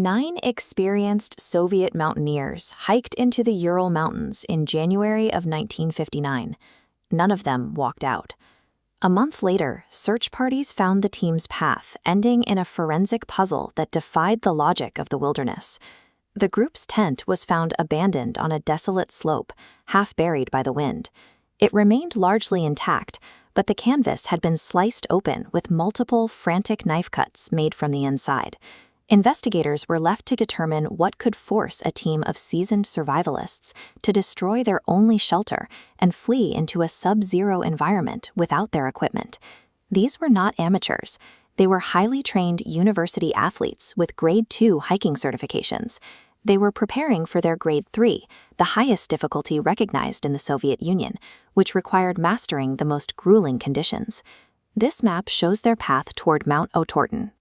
9 experienced Soviet mountaineers hiked into the Ural Mountains in January of 1959. None of them walked out. A month later, search parties found the team's path, ending in a forensic puzzle that defied the logic of the wilderness. The group's tent was found abandoned on a desolate slope, half buried by the wind. It remained largely intact, but the canvas had been sliced open with multiple frantic knife cuts made from the inside. Investigators were left to determine what could force a team of seasoned survivalists to destroy their only shelter and flee into a sub-zero environment without their equipment. These were not amateurs. They were highly trained university athletes with Grade 2 hiking certifications. They were preparing for their Grade 3, the highest difficulty recognized in the Soviet Union, which required mastering the most grueling conditions. This map shows their path toward Mount Otorten.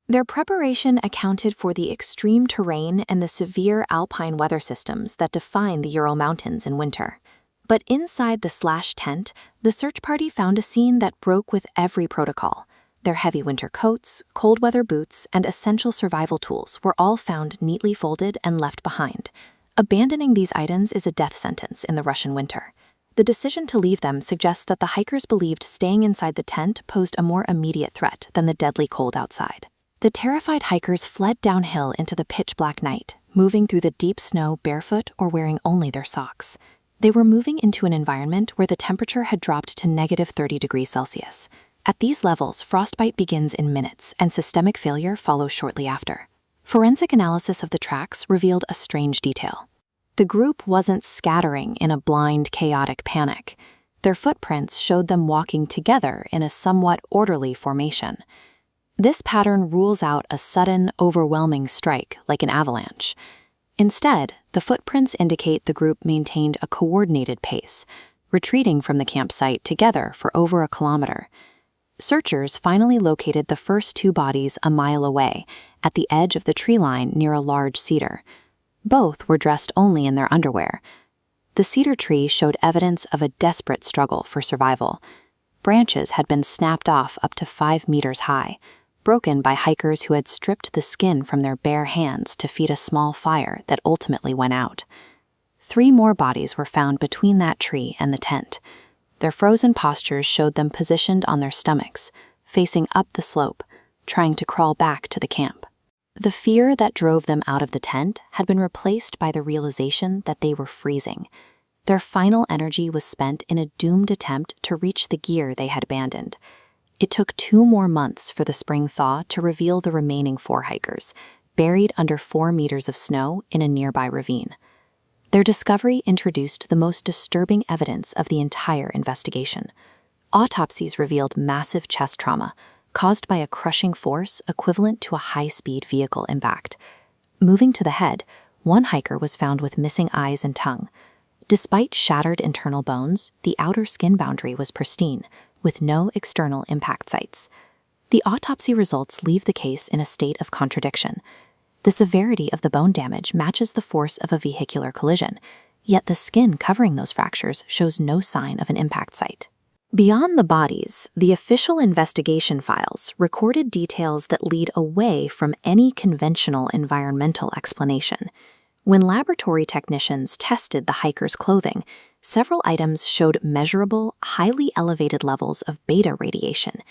Their preparation accounted for the extreme terrain and the severe alpine weather systems that define the Ural Mountains in winter. But inside the slash tent, the search party found a scene that broke with every protocol. Their heavy winter coats, cold weather boots, and essential survival tools were all found neatly folded and left behind. Abandoning these items is a death sentence in the Russian winter. The decision to leave them suggests that the hikers believed staying inside the tent posed a more immediate threat than the deadly cold outside. The terrified hikers fled downhill into the pitch-black night, moving through the deep snow barefoot or wearing only their socks. They were moving into an environment where the temperature had dropped to -30°C. At these levels, frostbite begins in minutes, and systemic failure follows shortly after. Forensic analysis of the tracks revealed a strange detail. The group wasn't scattering in a blind, chaotic panic. Their footprints showed them walking together in a somewhat orderly formation. This pattern rules out a sudden, overwhelming strike like an avalanche. Instead, the footprints indicate the group maintained a coordinated pace, retreating from the campsite together for over a kilometer. Searchers finally located the first 2 bodies a mile away, at the edge of the tree line near a large cedar. Both were dressed only in their underwear. The cedar tree showed evidence of a desperate struggle for survival. Branches had been snapped off up to 5 meters high, broken by hikers who had stripped the skin from their bare hands to feed a small fire that ultimately went out. 3 more bodies were found between that tree and the tent. Their frozen postures showed them positioned on their stomachs, facing up the slope, trying to crawl back to the camp. The fear that drove them out of the tent had been replaced by the realization that they were freezing. Their final energy was spent in a doomed attempt to reach the gear they had abandoned. It took 2 more months for the spring thaw to reveal the remaining 4 hikers, buried under 4 meters of snow in a nearby ravine. Their discovery introduced the most disturbing evidence of the entire investigation. Autopsies revealed massive chest trauma, caused by a crushing force equivalent to a high-speed vehicle impact. Moving to the head, one hiker was found with missing eyes and tongue. Despite shattered internal bones, the outer skin boundary was pristine, with no external impact sites. The autopsy results leave the case in a state of contradiction. The severity of the bone damage matches the force of a vehicular collision, yet the skin covering those fractures shows no sign of an impact site. Beyond the bodies, the official investigation files recorded details that lead away from any conventional environmental explanation. When laboratory technicians tested the hikers' clothing, several items showed measurable, highly elevated levels of beta radiation.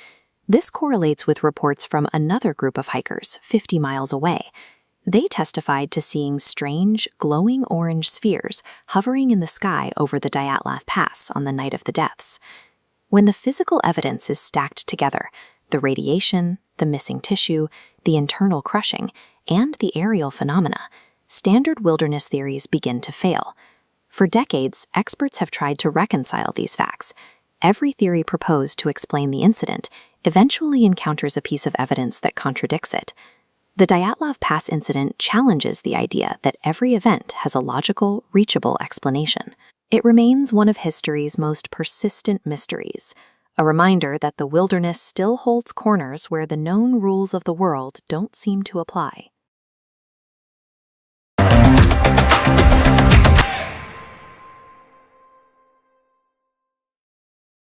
This correlates with reports from another group of hikers 50 miles away. They testified to seeing strange, glowing orange spheres hovering in the sky over the Dyatlov Pass on the night of the deaths. When the physical evidence is stacked together, the radiation, the missing tissue, the internal crushing, and the aerial phenomena, standard wilderness theories begin to fail. For decades, experts have tried to reconcile these facts. Every theory proposed to explain the incident eventually encounters a piece of evidence that contradicts it. The Dyatlov Pass incident challenges the idea that every event has a logical, reachable explanation. It remains one of history's most persistent mysteries, a reminder that the wilderness still holds corners where the known rules of the world don't seem to apply.